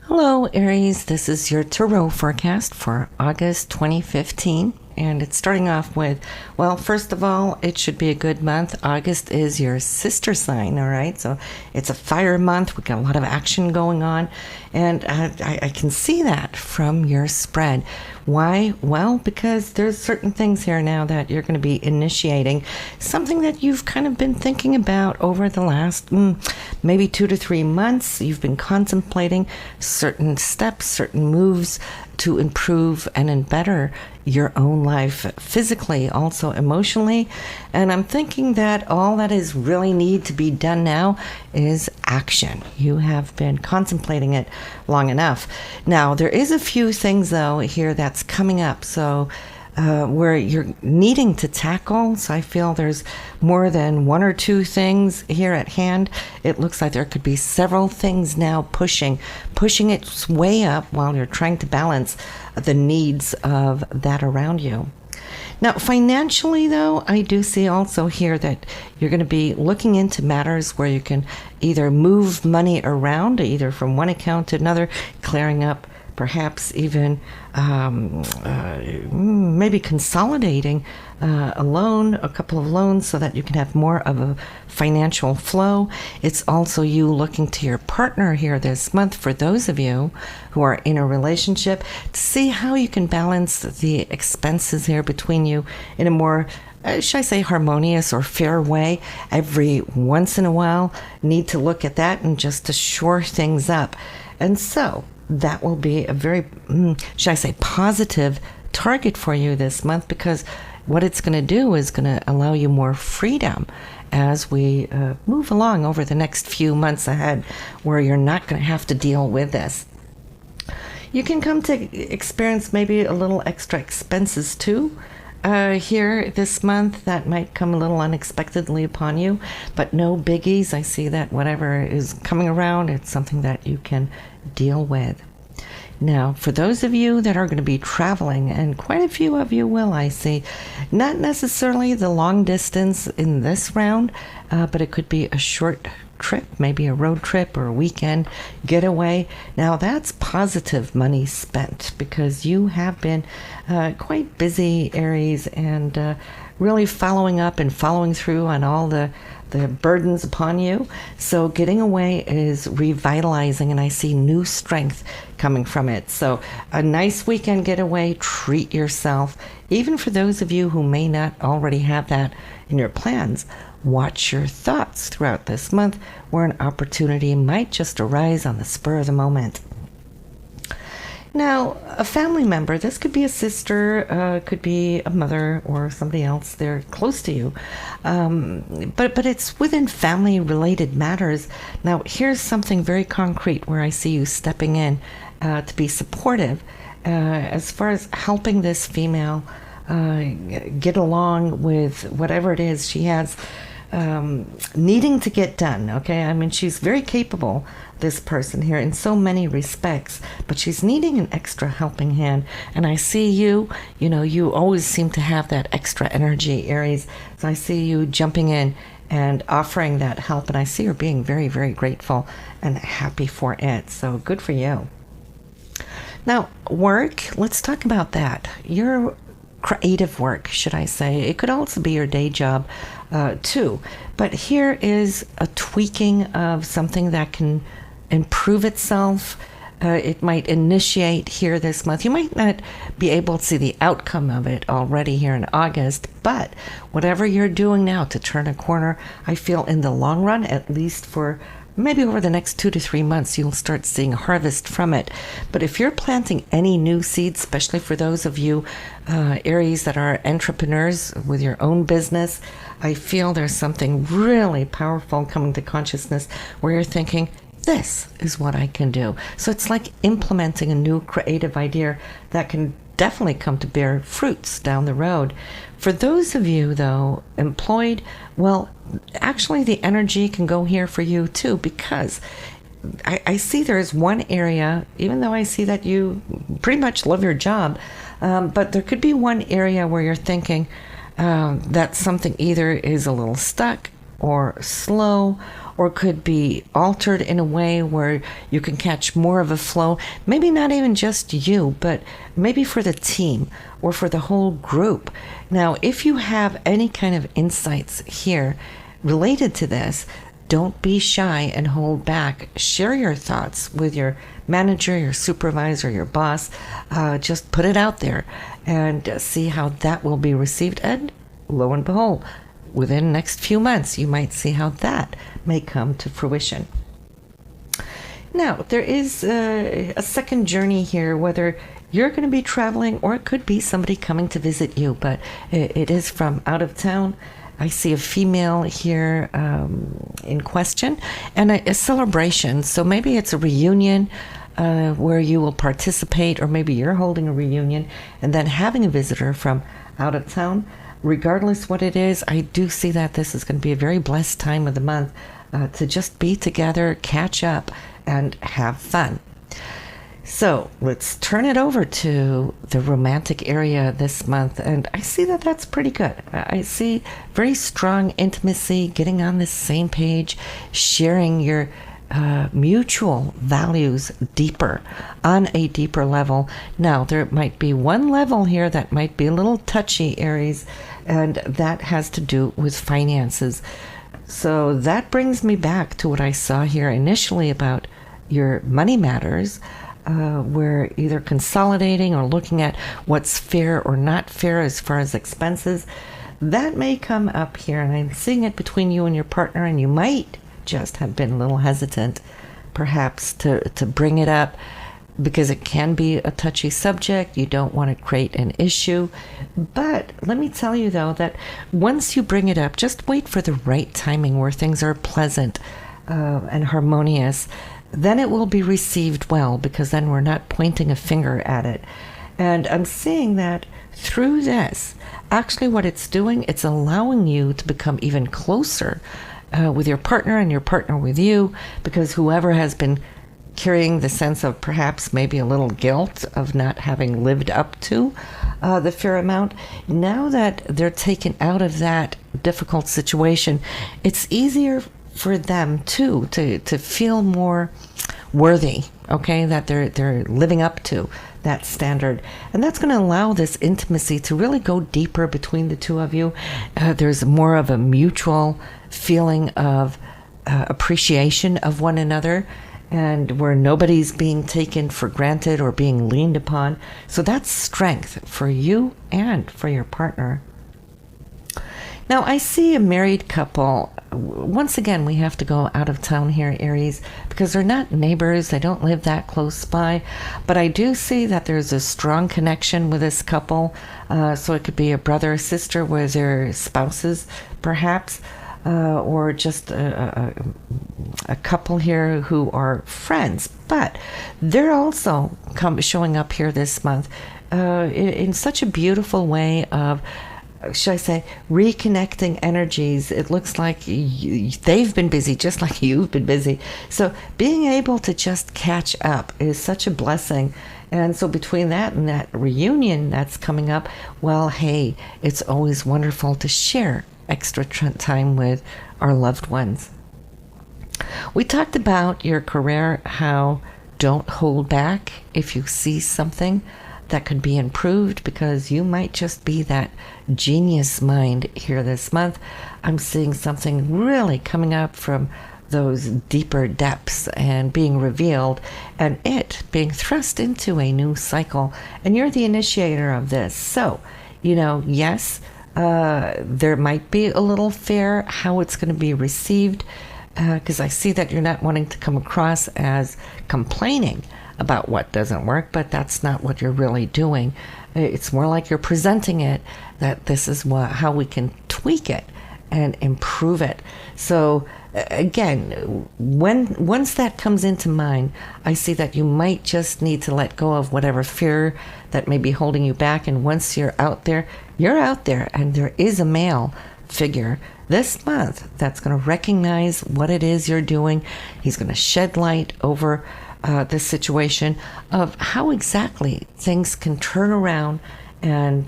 Hello, Aries. This is your tarot forecast for August 2015. And it's starting off with, well, first of all, it should be a good month. August is your sister sign, all right? So it's a fire month. We've got a lot of action going on. And I can see that from your spread. Why? Well, because there's certain things here now that you're going to be initiating. Something that you've kind of been thinking about over the last maybe 2 to 3 months. You've been contemplating certain steps, certain moves to improve and better your own life physically, also emotionally. And I'm thinking that all that is really need to be done now is action. You have been contemplating it long enough. Now, there is a few things, though, here that's coming up. So where you're needing to tackle. So I feel there's more than 1 or 2 things here at hand. It looks like there could be several things now pushing its way up while you're trying to balance the needs of that around you. Now, financially, though, I do see also here that you're going to be looking into matters where you can either move money around, either from one account to another, clearing up, perhaps even maybe consolidating a loan, a couple of loans, so that you can have more of a financial flow. It's also you looking to your partner here this month, for those of you who are in a relationship, to see how you can balance the expenses here between you in a more should I say harmonious or fair way. Every once in a while, need to look at that and just to shore things up. And so that will be a very, should I say, positive target for you this month, because what it's going to do is going to allow you more freedom as we move along over the next few months ahead, where you're not going to have to deal with this. You can come to experience maybe a little extra expenses too here this month that might come a little unexpectedly upon you, but no biggies. I see that whatever is coming around, it's something that you can deal with. Now, for those of you that are going to be traveling, and quite a few of you will, I see, not necessarily the long distance in this round, but it could be a short trip, maybe a road trip or a weekend getaway. Now, that's positive money spent, because you have been quite busy, Aries, and really following up and following through on all the burdens upon you. So getting away is revitalizing, and I see new strength coming from it. So a nice weekend getaway, treat yourself. Even for those of you who may not already have that in your plans, watch your thoughts throughout this month, where an opportunity might just arise on the spur of the moment. Now, a family member, this could be a sister, could be a mother, or somebody else there close to you, but it's within family-related matters. Now, here's something very concrete where I see you stepping in to be supportive as far as helping this female get along with whatever it is she has needing to get done. Okay, I mean, she's very capable, this person here, in so many respects, but she's needing an extra helping hand. And I see you always seem to have that extra energy, Aries, so I see you jumping in and offering that help, and I see her being very, very grateful and happy for it. So good for you. Now, work, let's talk about that. Your creative work, should I say. It could also be your day job too. But here is a tweaking of something that can improve itself. It might initiate here this month. You might not be able to see the outcome of it already here in August, but whatever you're doing now to turn a corner, I feel in the long run, at least for maybe over the next 2 to 3 months, you'll start seeing harvest from it. But if you're planting any new seeds, especially for those of you Aries that are entrepreneurs with your own business, I feel there's something really powerful coming to consciousness where you're thinking, this is what I can do. So it's like implementing a new creative idea that can definitely come to bear fruits down the road. For those of you, though, employed, well, actually the energy can go here for you too, because I see there's one area, even though I see that you pretty much love your job, but there could be one area where you're thinking that something either is a little stuck, or slow, or could be altered in a way where you can catch more of a flow. Maybe not even just you, but maybe for the team or for the whole group. Now, if you have any kind of insights here related to this, don't be shy and hold back. Share your thoughts with your manager, your supervisor, your boss. Just put it out there and see how that will be received. And lo and behold, within the next few months, you might see how that may come to fruition. Now, there is a second journey here, whether you're going to be traveling or it could be somebody coming to visit you, but it is from out of town. I see a female here in question and a celebration. So maybe it's a reunion where you will participate, or maybe you're holding a reunion and then having a visitor from out of town. Regardless what it is, I do see that this is going to be a very blessed time of the month to just be together, catch up, and have fun. So let's turn it over to the romantic area this month, and I see that that's pretty good. I see very strong intimacy, getting on the same page, sharing your mutual values deeper, on a deeper level. Now, there might be one level here that might be a little touchy, Aries, and that has to do with finances. So that brings me back to what I saw here initially about your money matters. We're either consolidating or looking at what's fair or not fair as far as expenses. That may come up here, and I'm seeing it between you and your partner, and you might just have been a little hesitant perhaps to bring it up because it can be a touchy subject. You don't want to create an issue. But let me tell you, though, that once you bring it up, just wait for the right timing where things are pleasant and harmonious. Then it will be received well, because then we're not pointing a finger at it. And I'm seeing that through this, actually what it's doing, it's allowing you to become even closer with your partner and your partner with you, because whoever has been carrying the sense of perhaps maybe a little guilt of not having lived up to the fair amount, now that they're taken out of that difficult situation, it's easier for them too to feel more worthy, okay, that they're living up to that standard. And that's going to allow this intimacy to really go deeper between the two of you. There's more of a mutual feeling of appreciation of one another, and where nobody's being taken for granted or being leaned upon. So that's strength for you and for your partner. Now, I see a married couple. Once again, we have to go out of town here, Aries, because they're not neighbors. They don't live that close by. But I do see that there's a strong connection with this couple. So it could be a brother or sister with their spouses, perhaps, or just a couple here who are friends. But they're also showing up here this month in such a beautiful way of, should I say, reconnecting energies. It looks like they've been busy just like you've been busy. So being able to just catch up is such a blessing. And so between that and that reunion that's coming up, well, hey, it's always wonderful to share extra time with our loved ones. We talked about your career, how don't hold back if you see something that could be improved, because you might just be that genius mind here this month. I'm seeing something really coming up from those deeper depths and being revealed, and it being thrust into a new cycle, and you're the initiator of this. So, yes, there might be a little fear how it's going to be received, because I see that you're not wanting to come across as complaining about what doesn't work, but that's not what you're really doing. It's more like you're presenting it, that this is how we can tweak it and improve it. So again, once that comes into mind, I see that you might just need to let go of whatever fear that may be holding you back. And once you're out there, and there is a male figure this month that's going to recognize what it is you're doing. He's going to shed light over the situation of how exactly things can turn around and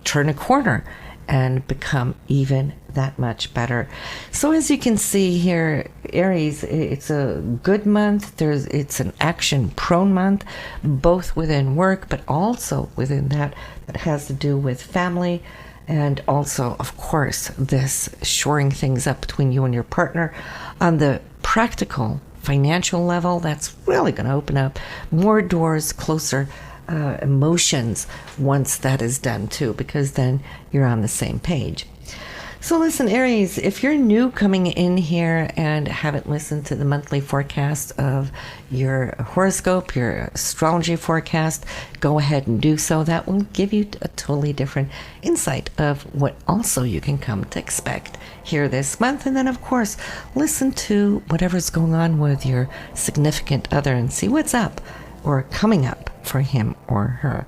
turn a corner and become even that much better. So as you can see here, Aries, it's a good month. It's an action-prone month, both within work, but also within that has to do with family, and also, of course, this shoring things up between you and your partner. On the practical financial level, that's really going to open up more doors, closer emotions once that is done too, because then you're on the same page. So listen, Aries, if you're new coming in here and haven't listened to the monthly forecast of your horoscope, your astrology forecast, go ahead and do so. That will give you a totally different insight of what also you can come to expect here this month. And then, of course, listen to whatever's going on with your significant other and see what's up or coming up for him or her.